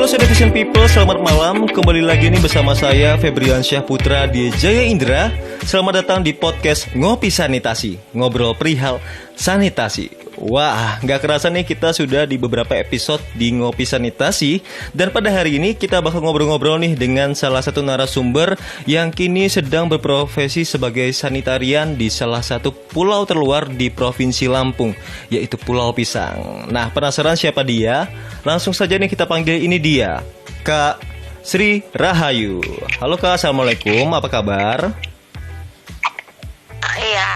Halo Citizen People, selamat malam. Kembali lagi nih bersama saya Febriansyah Putra di Jaya Indra. Selamat datang di podcast Ngopi Sanitasi, ngobrol perihal sanitasi. Wah, gak kerasa nih kita sudah di beberapa episode di Ngopi Sanitasi. Dan pada hari ini kita bakal ngobrol-ngobrol nih dengan salah satu narasumber yang kini sedang berprofesi sebagai sanitarian di salah satu pulau terluar di Provinsi Lampung, yaitu Pulau Pisang. Nah, penasaran siapa dia? Langsung saja nih kita panggil, ini dia, Kak Sri Rahayu. Halo Kak, Assalamualaikum, apa kabar? Iya,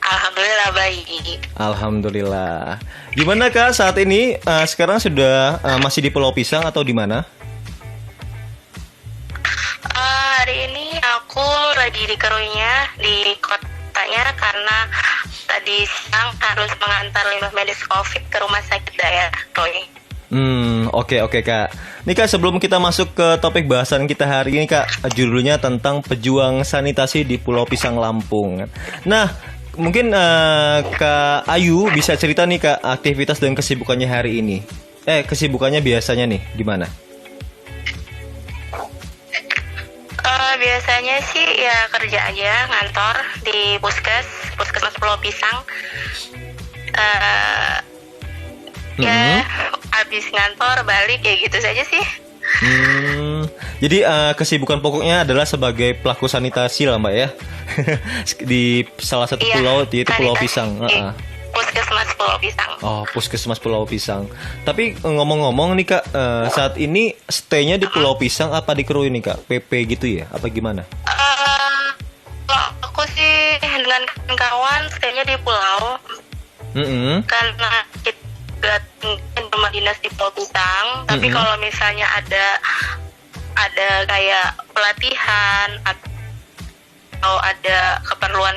alhamdulillah baik. Alhamdulillah. Gimana Kak saat ini? Sekarang sudah masih di Pulau Pisang atau di mana? Hari ini aku lagi di Keruinya, di kotanya, karena tadi siang harus mengantar limbah medis COVID ke rumah sakit daerah Krui. Oke Kak. Nih Kak, sebelum kita masuk ke topik bahasan kita hari ini Kak, judulnya tentang pejuang sanitasi di Pulau Pisang Lampung. Nah, mungkin Kak Ayu bisa cerita nih Kak, aktivitas dan kesibukannya hari ini. Kesibukannya biasanya nih di mana? Biasanya sih ya kerja aja, ngantor di Puskesmas Pulau Pisang. Ya, habis ngantor balik ya gitu saja sih. Jadi kesibukan pokoknya adalah sebagai pelaku sanitasi lah Mbak ya. Di salah satu pulau, yaitu Pulau Pisang. Puskesmas Pulau Pisang. Oh, Puskesmas Pulau Pisang. Tapi ngomong-ngomong nih Kak, saat ini stay-nya di Pulau Pisang apa di Krui nih Kak? PP gitu ya? Apa gimana? Kalau aku sih dengan kawan stay-nya di pulau. Karena kita rumah dinas di Pulau Pisang. Tapi kalau misalnya ada kayak pelatihan atau ada keperluan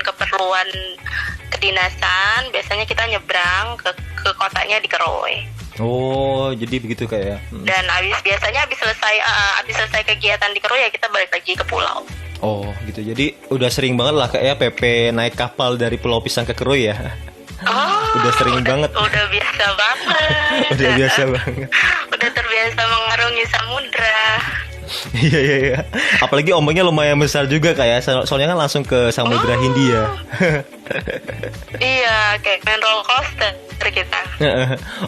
kedinasan, biasanya kita nyebrang ke kotanya di Krui. Oh, jadi begitu Kak ya. Dan biasanya habis selesai kegiatan di Krui ya kita balik lagi ke pulau. Oh, gitu. Jadi udah sering banget lah Kak ya PP naik kapal dari Pulau Pisang ke Krui ya. Udah sering banget. Udah biasa banget. Udah biasa banget. Udah terbiasa mengarungi samudra. Iya. Apalagi ombaknya lumayan besar juga kayak, soalnya kan langsung ke Samudra Hindia. Iya, kayak main roller coaster kita.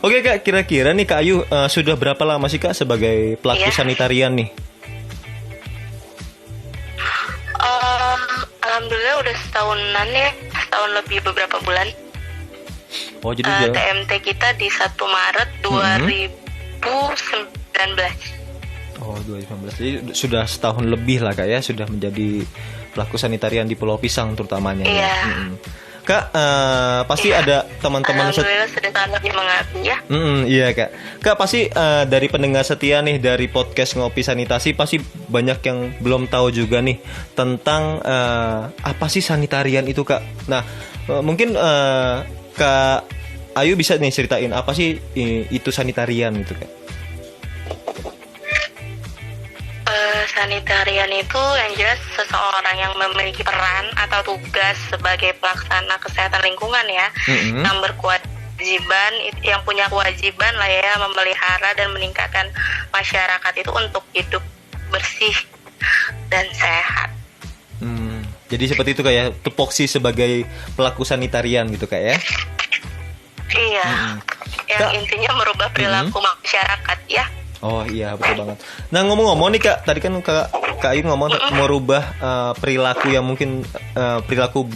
Oke Kak, kira-kira nih Kak Ayu sudah berapa lama sih Kak sebagai pelaku sanitarian nih? Alhamdulillah udah setahunan ya, setahun lebih beberapa bulan. Oh, jadi TMT kita di 1 Maret 2019. Oh, 2019. Jadi sudah setahun lebih lah Kak ya, sudah menjadi pelaku sanitarian di Pulau Pisang terutamanya. Iya. Kak, pasti ada teman-teman Alhamdulillah sudah sangat lebih mengabdi ya. Iya Kak. Kak, pasti dari pendengar setia nih dari podcast Ngopi Sanitasi pasti banyak yang belum tahu juga nih tentang apa sih sanitarian itu Kak. Nah, mungkin Kak Ayu bisa nih ceritain apa sih itu sanitarian gitu Kak? Sanitarian itu yang jelas seseorang yang memiliki peran atau tugas sebagai pelaksana kesehatan lingkungan ya, yang berkewajiban, yang punya kewajiban lah ya memelihara dan meningkatkan masyarakat itu untuk hidup bersih dan sehat. Jadi seperti itu Kak ya, tupoksi sebagai pelaku sanitarian gitu Kak ya? Iya, yang intinya merubah perilaku masyarakat ya. Oh iya, betul banget. Nah, ngomong-ngomong nih Kak, tadi kan Kak Ayu ngomong merubah perilaku yang mungkin perilaku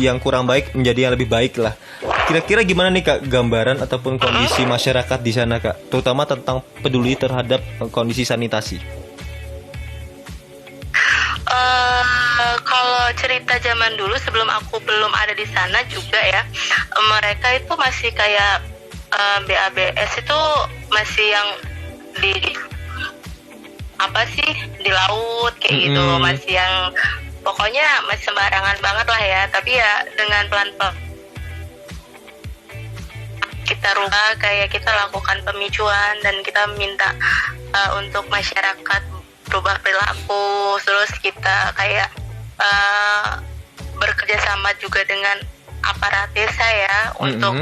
yang kurang baik menjadi yang lebih baik lah. Kira-kira gimana nih Kak gambaran ataupun kondisi masyarakat di sana Kak, terutama tentang peduli terhadap kondisi sanitasi? Kalau cerita zaman dulu sebelum aku belum ada di sana juga ya, mereka itu masih kayak BABS itu masih yang di laut kayak gitu, masih yang pokoknya masih sembarangan banget lah ya. Tapi ya dengan pelan-pelan kita rubah, kayak kita lakukan pemicuan dan kita minta untuk masyarakat berubah perilaku, terus kita kayak bekerja sama juga dengan aparat desa ya, untuk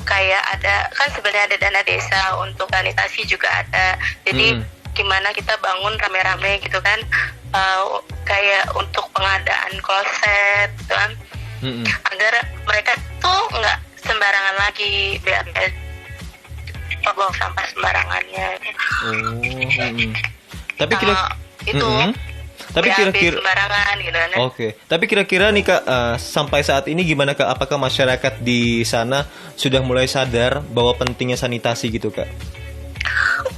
kayak ada kan sebenarnya ada dana desa untuk sanitasi juga ada. Jadi gimana kita bangun rame-rame gitu kan, kayak untuk pengadaan kloset gitu kan, agar mereka tuh nggak sembarangan lagi buang sampah sembarangannya. Tapi kira-kira sembarangan gitu kan. Oke. Tapi kira-kira nih Kak, sampai saat ini gimana Kak? Apakah masyarakat di sana sudah mulai sadar bahwa pentingnya sanitasi gitu Kak?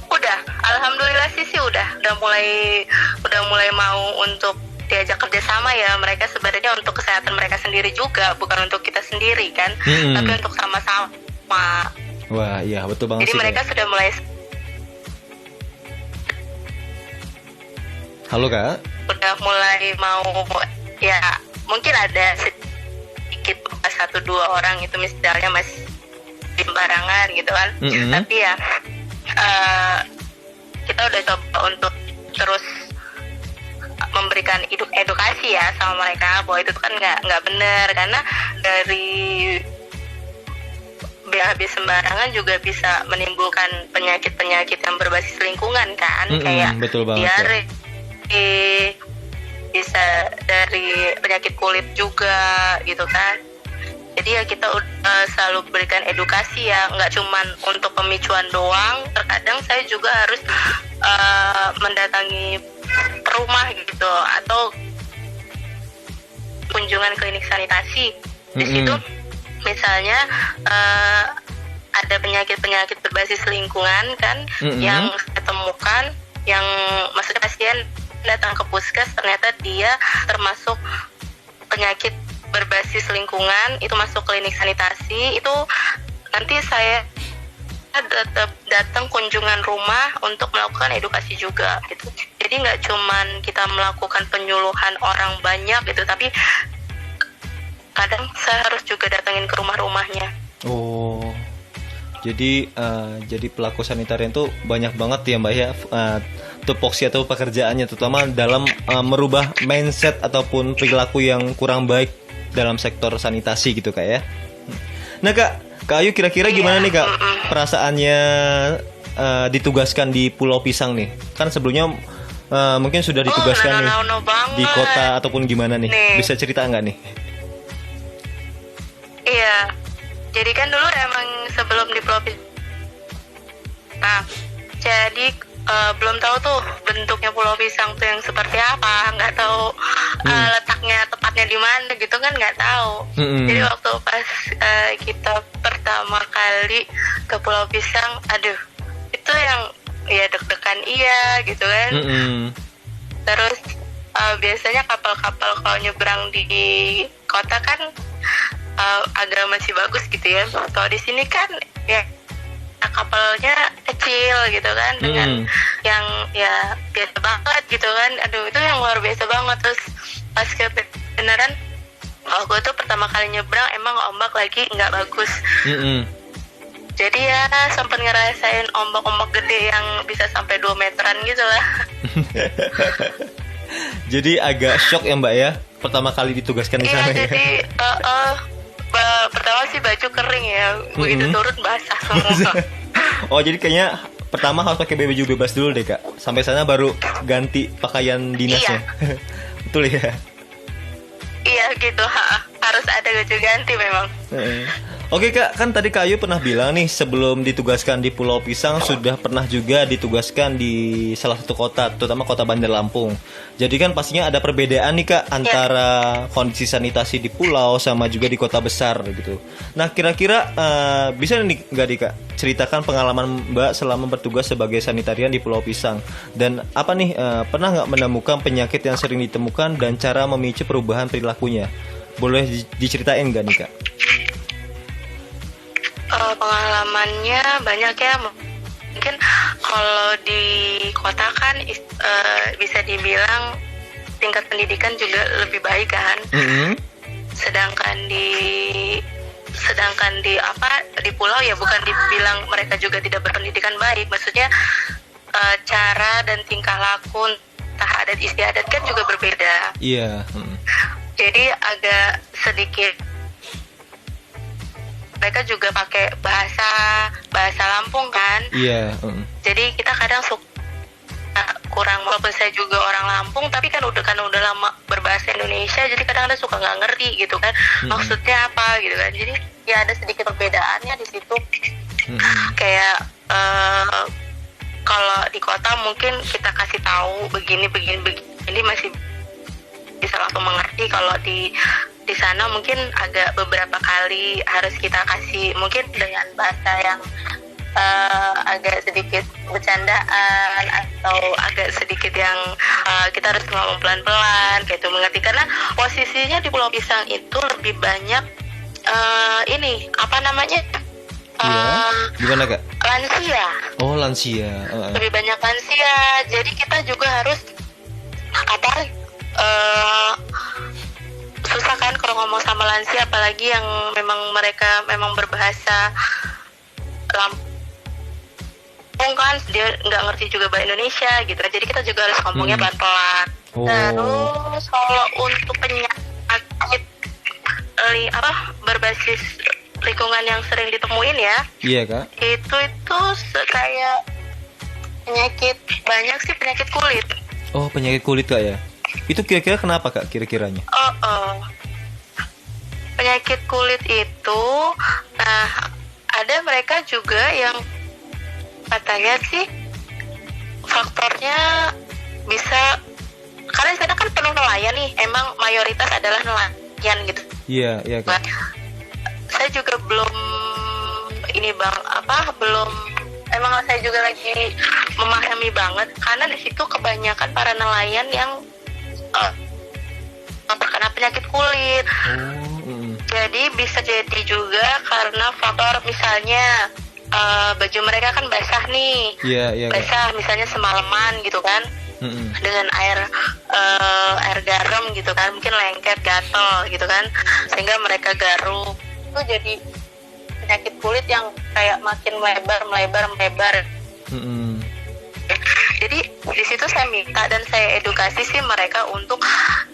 Udah, alhamdulillah sih udah mulai mau untuk diajak kerjasama ya. Mereka sebenarnya untuk kesehatan mereka sendiri juga, bukan untuk kita sendiri kan, tapi untuk sama-sama. Wah, iya betul banget. Jadi sih, mereka Kak. sudah mulai. Halo Kak. Udah mulai mau, ya mungkin ada sedikit 1-2 orang itu misalnya masih sembarangan gitu kan, tapi ya kita udah coba untuk terus memberikan edukasi ya sama mereka bahwa itu kan nggak benar, karena dari BAB sembarangan juga bisa menimbulkan penyakit-penyakit yang berbasis lingkungan kan, kayak diare, bisa dari penyakit kulit juga gitu kan. Jadi ya kita selalu berikan edukasi ya, nggak cuman untuk pemicuan doang. Terkadang saya juga harus mendatangi rumah gitu atau kunjungan klinik sanitasi. Di situ misalnya ada penyakit-penyakit berbasis lingkungan kan yang saya temukan, yang maksudnya pasien datang ke puskes ternyata dia termasuk penyakit berbasis lingkungan, itu masuk klinik sanitasi, itu nanti saya datang kunjungan rumah untuk melakukan edukasi juga gitu. Jadi nggak cuman kita melakukan penyuluhan orang banyak gitu, tapi kadang saya harus juga datangin ke rumah-rumahnya. Oh, jadi pelaku sanitarian itu banyak banget ya Mbak ya, tupoksi atau pekerjaannya, terutama dalam merubah mindset ataupun perilaku yang kurang baik dalam sektor sanitasi gitu Kak ya. Nah Kak Ayu, kira-kira gimana nih Kak perasaannya ditugaskan di Pulau Pisang nih? Kan sebelumnya mungkin sudah ditugaskan di kota ataupun gimana nih? Bisa cerita nggak nih? Iya, jadi kan dulu emang sebelum di Pulau Pisang, nah jadi belum tahu tuh bentuknya Pulau Pisang tuh yang seperti apa, nggak tahu letaknya tepatnya di mana gitu kan, nggak tahu. Jadi waktu pas kita pertama kali ke Pulau Pisang, aduh itu yang ya deg-degan iya gitu kan. Terus biasanya kapal-kapal kalau nyebrang di kota kan agak masih bagus gitu ya. Kalau di sini kan ya kapalnya kecil gitu kan, dengan yang ya biasa banget gitu kan. Aduh itu yang luar biasa banget. Terus pas beneran gue tuh pertama kali nyebrang emang ombak lagi nggak bagus. Jadi ya sempat ngerasain ombak-ombak gede yang bisa sampai 2 meteran gitu lah. Jadi agak shock ya Mbak ya, pertama kali ditugaskan di sana. Iya, jadi pertama sih baju kering ya, begitu turun basah semua. Oh jadi kayaknya pertama harus pakai baju bebas dulu deh Kak, sampai sana baru ganti pakaian dinasnya. Iya. Betul ya? Iya gitu, harus ada baju ganti memang. Oke Kak, kan tadi Kak Ayu pernah bilang nih sebelum ditugaskan di Pulau Pisang sudah pernah juga ditugaskan di salah satu kota, terutama kota Bandar Lampung. Jadi kan pastinya ada perbedaan nih Kak antara kondisi sanitasi di pulau sama juga di kota besar gitu. Nah kira-kira bisa nih nggak nih Kak ceritakan pengalaman Mbak selama bertugas sebagai sanitarian di Pulau Pisang, dan apa nih pernah nggak menemukan penyakit yang sering ditemukan dan cara memicu perubahan perilakunya? Boleh diceritain nggak nih Kak? Pengalamannya banyak ya. Mungkin kalau di kota kan bisa dibilang tingkat pendidikan juga lebih baik kan. Sedangkan di pulau ya bukan dibilang mereka juga tidak berpendidikan baik. Maksudnya cara dan tingkah laku entah adat istiadat kan juga berbeda. Iya. Jadi agak sedikit mereka juga pakai bahasa Lampung kan. Iya. Jadi kita kadang suka kurang, walaupun saya juga orang Lampung tapi kan udah lama berbahasa Indonesia, jadi kadang-kadang suka nggak ngerti gitu kan maksudnya apa gitu kan. Jadi ya ada sedikit perbedaannya di situ. Kayak kalau di kota mungkin kita kasih tahu begini masih bisa langsung mengerti. Kalau di sana mungkin agak beberapa kali harus kita kasih mungkin dengan bahasa yang agak sedikit bercandaan atau agak sedikit yang kita harus ngomong pelan-pelan kayak itu mengerti, karena posisinya di Pulau Pisang itu lebih banyak ini apa namanya gimana Kak? Lansia. Oh lansia. Lebih banyak lansia, jadi kita juga harus susah kan kalau ngomong sama lansia, apalagi yang mereka berbahasa Lampung kan, dia nggak ngerti juga bahasa Indonesia gitu, jadi kita juga harus ngomongnya pelan-pelan. Terus kalau untuk penyakit berbasis lingkungan yang sering ditemuin ya, iya Kak, itu kayak penyakit kulit. Oh penyakit kulit Kak ya, itu kira-kira kenapa Kak kira-kiranya? Penyakit kulit itu, nah ada mereka juga yang katanya sih faktornya bisa karena di sana kan penuh nelayan nih, emang mayoritas adalah nelayan gitu. Iya Kak. Saya juga belum emang saya juga lagi memahami banget karena di situ kebanyakan para nelayan yang terkena penyakit kulit. Jadi bisa jadi juga karena faktor misalnya baju mereka kan basah nih, basah misalnya semalaman gitu kan, dengan air garam gitu kan, mungkin lengket gatel gitu kan, sehingga mereka garuk, itu jadi penyakit kulit yang kayak makin melebar. Jadi di situ saya minta dan saya edukasi sih mereka untuk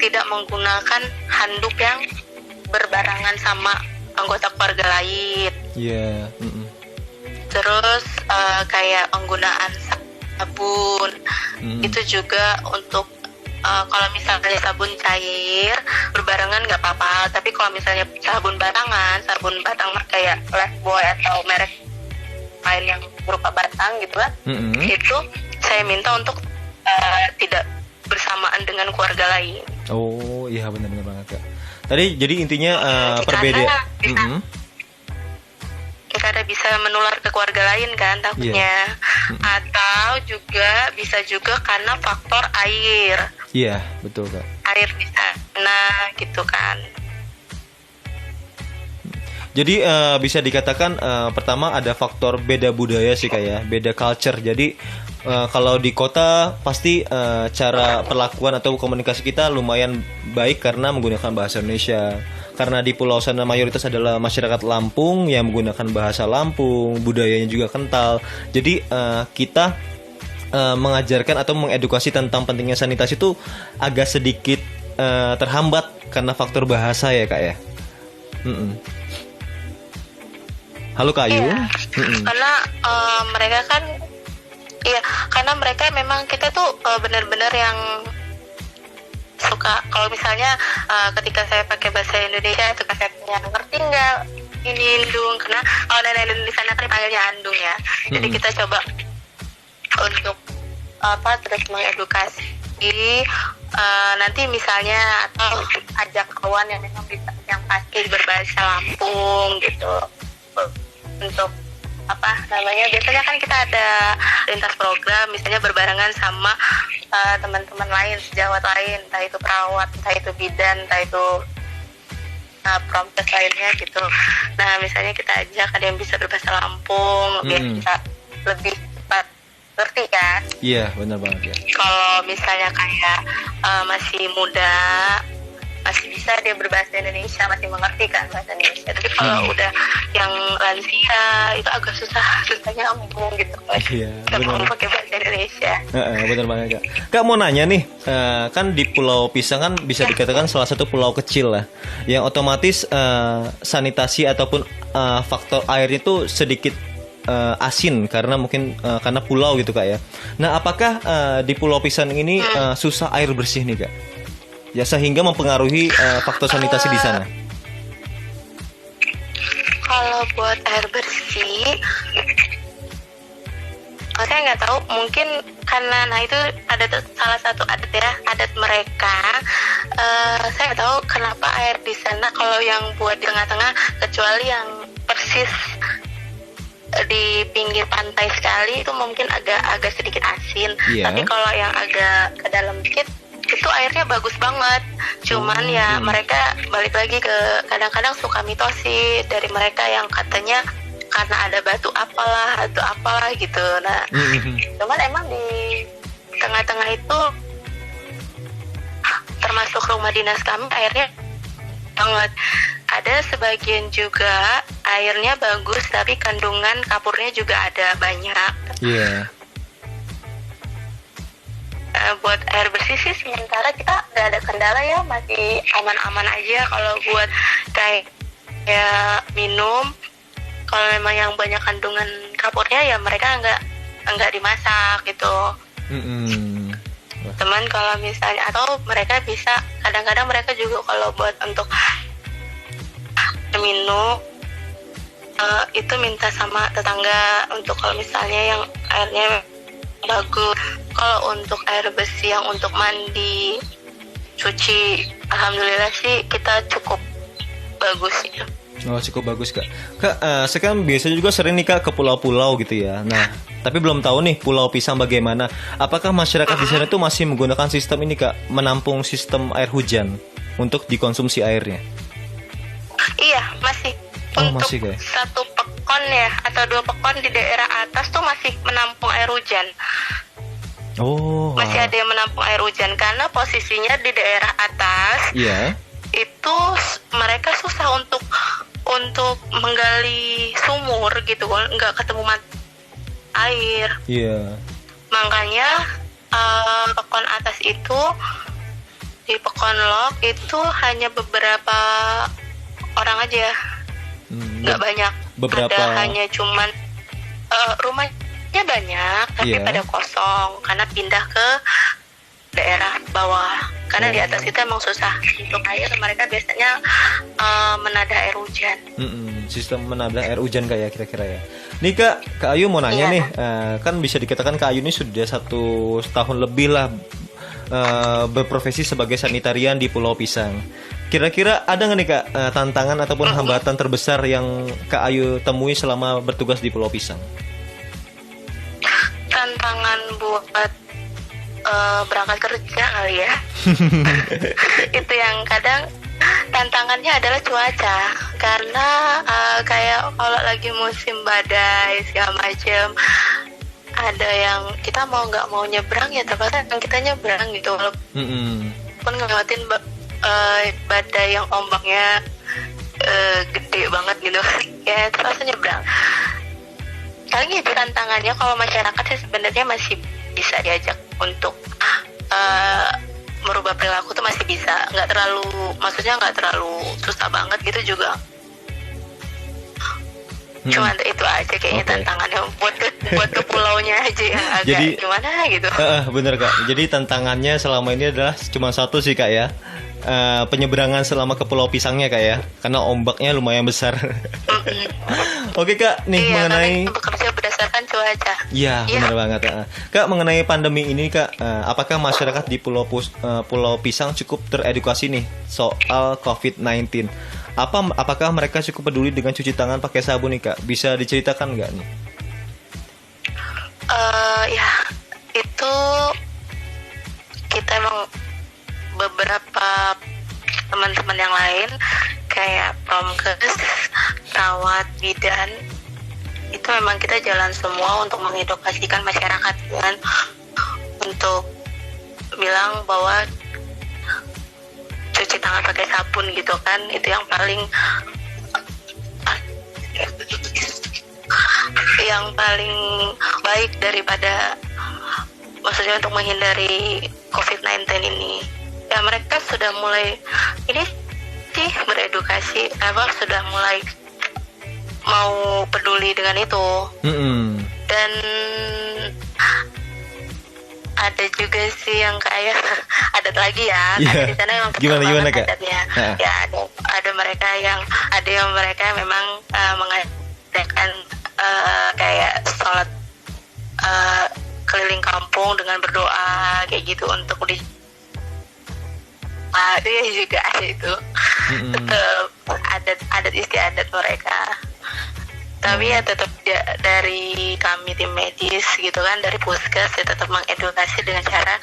tidak menggunakan handuk yang berbarengan sama anggota keluarga lain. Terus kayak penggunaan sabun itu juga untuk kalau misalnya sabun cair berbarengan nggak apa-apa, tapi kalau misalnya sabun batang kayak Lifebuoy atau merek lain yang berupa batang gitu kan, itu saya minta untuk tidak bersamaan dengan keluarga lain. Oh iya benar banget Kak. Tadi jadi intinya perbedaan. Karena bisa menular ke keluarga lain kan takutnya, atau juga bisa karena faktor air. Iya betul Kak. Air di sana gitu kan. Jadi bisa dikatakan pertama ada faktor beda budaya sih Kak ya, beda culture. Jadi kalau di kota pasti cara perlakuan atau komunikasi kita lumayan baik karena menggunakan bahasa Indonesia. Karena di pulau sana mayoritas adalah masyarakat Lampung yang menggunakan bahasa Lampung, budayanya juga kental. Jadi kita mengajarkan atau mengedukasi tentang pentingnya sanitasi itu agak sedikit terhambat karena faktor bahasa ya Kak ya. Halo Kak Ayu. Karena mereka kan, karena mereka memang kita tuh benar-benar yang suka kalau misalnya ketika saya pakai bahasa Indonesia suka saya tanya ngerti nggak ini Andung, karena kalau nenek di sana kan panggilnya Andung ya. Jadi kita coba untuk terus mengedukasi nanti misalnya atau ajak kawan yang memang bisa yang pasti berbahasa Lampung gitu untuk biasanya kan kita ada lintas program misalnya berbarengan sama teman-teman lain sejawat lain, entah itu perawat, entah itu bidan, entah itu promtes lainnya gitu. Nah misalnya kita ajak ada yang bisa berbahasa Lampung biar kita lebih cepat ngerti kan. Iya benar banget ya. Kalau misalnya kayak masih muda masih bisa dia berbahasa Indonesia, masih mengerti kan bahasa Indonesia. Tapi kalau udah yang lansia itu agak susah nyambung gitu. Iya, benar. Pakai bahasa Indonesia. Benar banget Kak. Kak mau nanya nih, kan di Pulau Pisang kan bisa dikatakan salah satu pulau kecil lah, yang otomatis sanitasi ataupun faktor air itu sedikit asin karena mungkin karena pulau gitu Kak ya. Nah, apakah di Pulau Pisang ini susah air bersih nih Kak? Ya sehingga mempengaruhi faktor sanitasi di sana. Kalau buat air bersih, saya nggak tahu, mungkin karena itu ada salah satu adat ya, adat mereka. Saya nggak tahu kenapa air di sana kalau yang buat di tengah-tengah, kecuali yang persis di pinggir pantai sekali itu mungkin agak sedikit asin. Tapi kalau yang agak ke dalam dikit itu airnya bagus banget. Cuman ya mereka balik lagi ke kadang-kadang suka mitos sih dari mereka yang katanya karena ada batu apalah gitu. Nah, cuman emang di tengah-tengah itu termasuk rumah dinas kami airnya banget. Ada sebagian juga airnya bagus tapi kandungan kapurnya juga ada banyak. Buat air bersih sih sementara kita nggak ada kendala ya, masih aman-aman aja. Kalau buat kayak minum, kalau memang yang banyak kandungan kapurnya ya mereka nggak dimasak gitu. Teman kalau misalnya, atau mereka bisa kadang-kadang mereka juga kalau buat untuk minum itu minta sama tetangga untuk kalau misalnya yang airnya bagus. Kalau untuk air bersih yang untuk mandi, cuci, alhamdulillah sih kita cukup bagus ya. Oh, cukup bagus Kak. Kak, saya kan biasanya juga sering nih Kak ke pulau-pulau gitu ya. Nah, tapi belum tahu nih Pulau Pisang bagaimana. Apakah masyarakat di sana tuh masih menggunakan sistem ini Kak, menampung sistem air hujan untuk dikonsumsi airnya? Iya, masih. Untuk masih Kak. Satu pekon ya atau 2 pekon di daerah atas tuh masih menampung air hujan. Masih ada yang menampung air hujan karena posisinya di daerah atas. Itu mereka susah untuk menggali sumur gitu, nggak ketemu air. Makanya pekon atas itu, di pekon log itu hanya beberapa orang aja, nggak banyak. Ada hanya cuman rumahnya banyak tapi pada kosong karena pindah ke daerah bawah. Karena di atas itu emang susah untuk air, mereka biasanya menadah air hujan. Sistem menadah air hujan kayak kira-kira ya. Nih Kak Ayu mau nanya nih, kan bisa dikatakan Kak Ayu ini sudah 1 tahun lebih lah berprofesi sebagai sanitarian di Pulau Pisang. Kira-kira ada nggak nih Kak tantangan ataupun hambatan terbesar yang Kak Ayu temui selama bertugas di Pulau Pisang? Tantangan buat berangkat kerja kali ya. Itu yang kadang tantangannya adalah cuaca, karena kayak kalau lagi musim badai segala macam, ada yang kita mau nggak mau nyebrang ya terpaksa kita nyebrang gitu, walaupun ngelewatin badai yang ombaknya gede banget gitu ya terpaksa nyebrang. Paling jadi tantangannya kalau masyarakat sih sebenarnya masih bisa diajak untuk merubah perilaku tuh masih bisa, nggak terlalu susah banget gitu juga. Cuman itu aja kayaknya tantangannya buat ke pulaunya aja yang agak jadi, gimana gitu. Bener Kak, jadi tantangannya selama ini adalah cuma satu sih Kak ya, penyeberangan selama ke Pulau Pisangnya Kak ya, karena ombaknya lumayan besar. Oke Kak, nih mengenai bekerja berdasarkan cuaca. Iya, benar banget. Kak, mengenai pandemi ini Kak, apakah masyarakat di Pulau Pisang cukup teredukasi nih soal COVID-19? Apakah mereka cukup peduli dengan cuci tangan pakai sabun nih Kak? Bisa diceritakan nggak nih? Ya, itu kita emang beberapa teman-teman yang lain kayak promkes, perawat, bidan, itu memang kita jalan semua untuk mengedukasikan masyarakat kan, untuk bilang bahwa cuci tangan pakai sabun gitu kan, itu yang paling baik daripada, maksudnya untuk menghindari COVID-19 ini. Ya mereka sudah mulai ini sih beredukasi, sudah mulai mau peduli dengan itu. Dan ada juga sih yang kayak adat lagi ya, di sana memang gimana Kak? Adatnya. Ya ada mereka yang memang mengadakan kayak sholat keliling kampung dengan berdoa kayak gitu untuk ya juga ada itu. Adat istiadat mereka. Tapi ya tetap dari kami tim medis gitu kan, dari puskes ya tetap mengedukasi dengan cara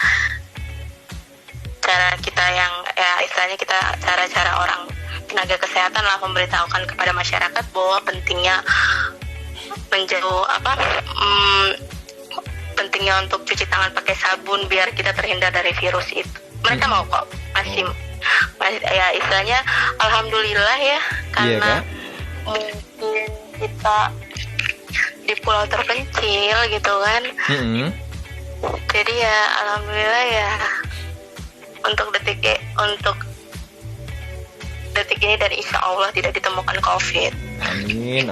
kita yang ya istilahnya kita cara orang tenaga kesehatan lah, memberitahukan kepada masyarakat bahwa pentingnya pentingnya untuk cuci tangan pakai sabun biar kita terhindar dari virus itu. Mereka mau kok, masih ya istilahnya alhamdulillah ya, karena mungkin kita di pulau terpencil gitu kan. Jadi ya alhamdulillah ya untuk detik ini dan insya Allah tidak ditemukan COVID. Amin.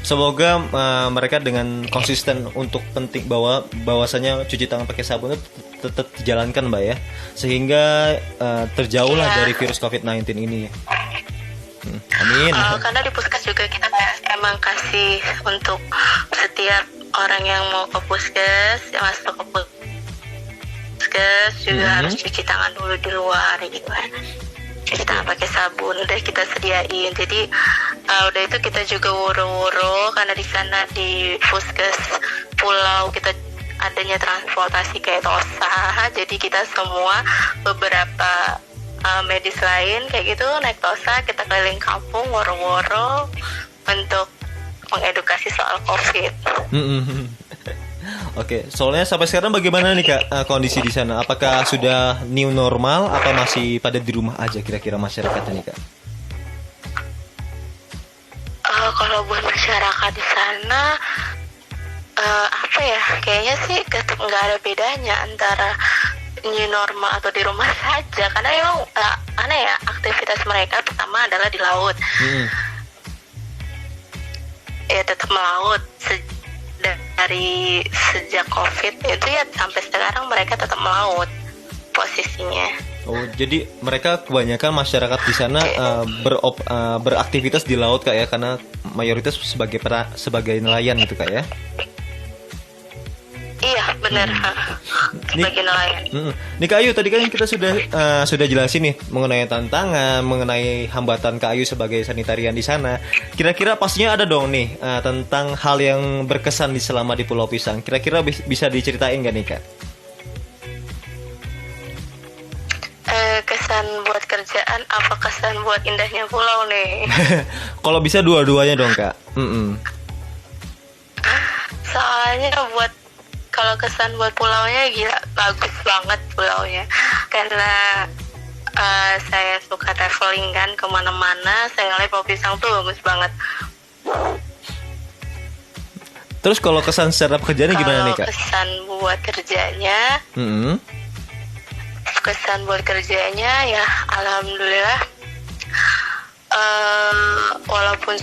Semoga mereka dengan konsisten untuk penting bahwasanya cuci tangan pakai sabun itu tetap dijalankan Mbak ya, sehingga terjauhlah dari virus COVID-19 ini. Amin. Karena di puskes juga kita emang kasih untuk setiap orang yang mau ke puskes, yang masuk ke puskes juga harus cuci tangan dulu di luar gitu kan. Cuci tangan pakai sabun udah kita sediain. Jadi udah itu kita juga woro-woro karena di sana di puskes pulau kita adanya transportasi kayak Tosa. Jadi kita semua beberapa medis lain kayak gitu naik Tosa, kita keliling kampung woro-woro untuk mengedukasi soal COVID. Oke, soalnya sampai sekarang bagaimana nih Kak kondisi di sana? Apakah sudah new normal atau masih pada di rumah aja kira-kira masyarakatnya nih Kak? Kalau buat masyarakat di sana kayaknya sih tetap nggak ada bedanya antara new normal atau di rumah saja, karena emang aktivitas mereka pertama adalah di laut. Ya tetap melaut dari sejak COVID itu ya sampai sekarang mereka tetap melaut posisinya. Oh, jadi mereka kebanyakan masyarakat di sana beraktivitas di laut Kak ya, karena mayoritas sebagai nelayan gitu Kak ya. Iya benar, sebagai nelayan. Nih Kak Ayu, tadi kan kita sudah jelasin nih mengenai tantangan, mengenai hambatan Kak Ayu sebagai sanitarian di sana. Kira-kira pastinya ada dong nih tentang hal yang berkesan selama di Pulau Pisang. Kira-kira bisa diceritain nggak nih Kak? Kesan buat kerjaan apa kesan buat indahnya pulau nih? Kalau bisa dua-duanya dong Kak. Soalnya kalau kesan buat pulaunya gila bagus banget pulaunya, karena saya suka traveling kan kemana-mana, saya ngeliat Pulau Pisang tuh bagus banget. Terus kalau kesan secara pekerjaannya gimana nih Kak? Kesan buat kerjanya, kesan buat kerjanya ya alhamdulillah, walaupun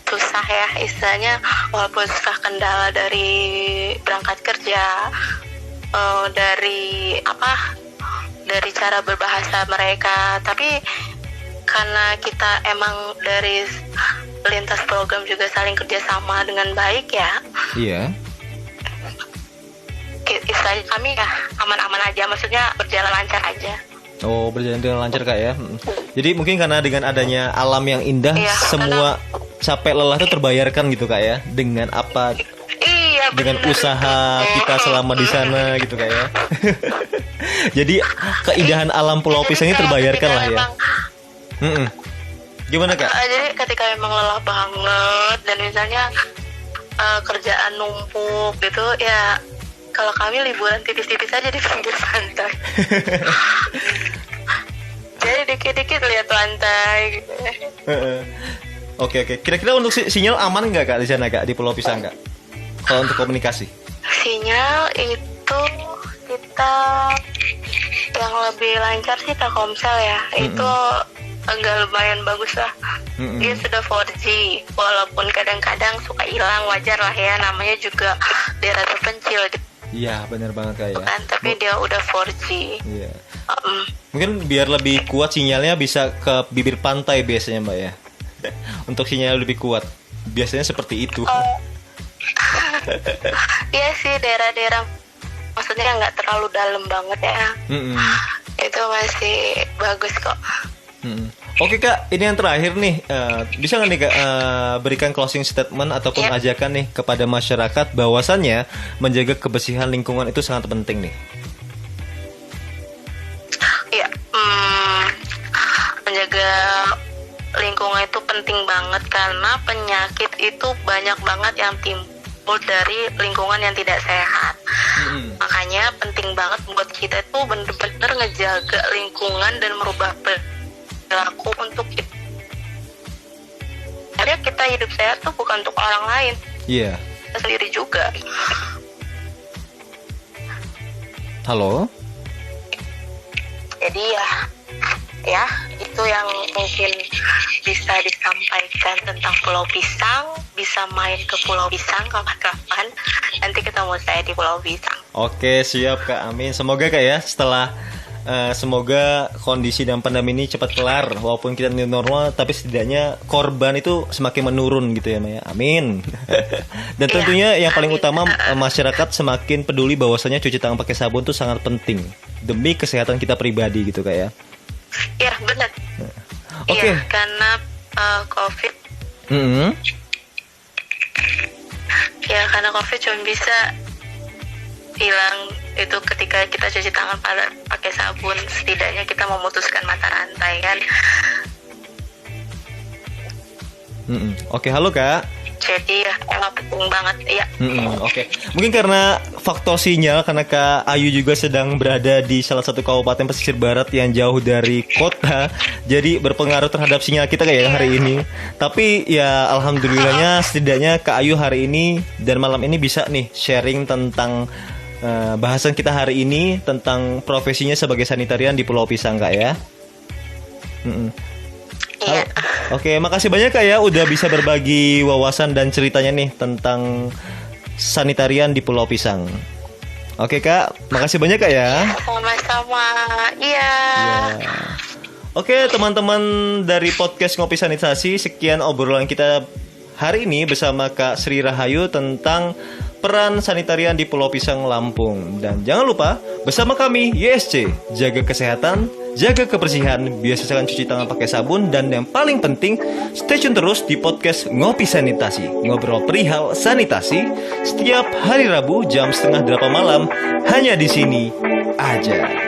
susah ya istilahnya, walaupun susah kendala dari berangkat kerja, dari cara berbahasa mereka, tapi karena kita emang dari lintas program juga saling kerjasama dengan baik ya. Iya. Istilahnya kami ya aman-aman aja, maksudnya berjalan lancar aja. Oh, berjalan dengan lancar Kak ya. Jadi mungkin karena dengan adanya alam yang indah, semua capek lelah itu terbayarkan gitu Kak ya, dengan apa? Iya, dengan usaha kita selama di sana gitu Kak ya. Jadi keindahan alam Pulau Pisang ini terbayarkan lah ya. Gimana Kak? Jadi ketika memang lelah banget dan misalnya kerjaan numpuk gitu ya, kalau kami liburan tipis-tipis aja di pinggir pantai. Jadi dikit-dikit lihat pantai gitu. Oke. Kira-kira untuk sinyal aman nggak Kak di sana Kak, di Pulau Pisang Kak? Kalau untuk komunikasi? Sinyal itu kita yang lebih lancar sih Telkomsel ya. Itu agak lumayan bagus lah. Dia sudah 4G, walaupun kadang-kadang suka hilang, wajar lah ya, namanya juga daerah terpencil gitu. Iya, benar banget Kak ya. Kan, tapi dia udah 4G. Iya. Mungkin biar lebih kuat sinyalnya bisa ke bibir pantai biasanya Mbak ya. Untuk sinyal lebih kuat. Biasanya seperti itu. Iya sih, daerah-daerah maksudnya nggak terlalu dalam banget ya. Itu masih bagus kok. Oke Kak, ini yang terakhir nih. Bisa nggak nih Kak berikan closing statement ataupun ajakan nih kepada masyarakat bahwasannya menjaga kebersihan lingkungan itu sangat penting nih. Iya, menjaga lingkungan itu penting banget karena penyakit itu banyak banget yang timbul dari lingkungan yang tidak sehat. Makanya penting banget buat kita tuh bener-bener ngejaga lingkungan dan merubah perilaku untuk kita. Karena kita hidup sehat tuh bukan untuk orang lain. Iya. Kita sendiri juga. Halo? Jadi ya itu yang mungkin bisa disampaikan tentang Pulau Pisang. Bisa main ke Pulau Pisang kapan-kapan. Nanti ketemu saya di Pulau Pisang. Oke, siap Kak, amin. Semoga Kak ya setelah semoga kondisi dan pandemi ini cepat kelar. Walaupun kita new normal, tapi setidaknya korban itu semakin menurun gitu ya Maya. Amin. Dan tentunya yang paling utama masyarakat semakin peduli bahwasanya cuci tangan pakai sabun itu sangat penting demi kesehatan kita pribadi gitu Kak ya. Iya benar. Oke. Karena COVID. Ya karena COVID cuma bisa hilang itu ketika kita cuci tangan pakai sabun. Setidaknya kita memutuskan mata rantai kan. Oke, halo Kak. Jadi ya emang penting banget ya. Oke. Mungkin karena faktor sinyal, karena Kak Ayu juga sedang berada di salah satu kabupaten pesisir barat yang jauh dari kota, jadi berpengaruh terhadap sinyal kita kayak hari ini. Tapi ya alhamdulillahnya setidaknya Kak Ayu hari ini dan malam ini bisa nih sharing tentang bahasan kita hari ini tentang profesinya sebagai sanitarian di Pulau Pisang Kak ya. Iya. Oke, makasih banyak Kak ya udah bisa berbagi wawasan dan ceritanya nih tentang sanitarian di Pulau Pisang. Oke Kak, makasih banyak Kak ya. Sama-sama. Iya. Oke teman-teman dari podcast Ngopi Sanitasi, sekian obrolan kita hari ini bersama Kak Sri Rahayu tentang peran sanitarian di Pulau Pisang, Lampung. Dan jangan lupa bersama kami YSC, jaga kesehatan, jaga kebersihan, biasakan cuci tangan pakai sabun, dan yang paling penting stay tune terus di podcast Ngopi Sanitasi, ngobrol perihal sanitasi setiap hari Rabu jam 7:30 malam hanya di sini aja.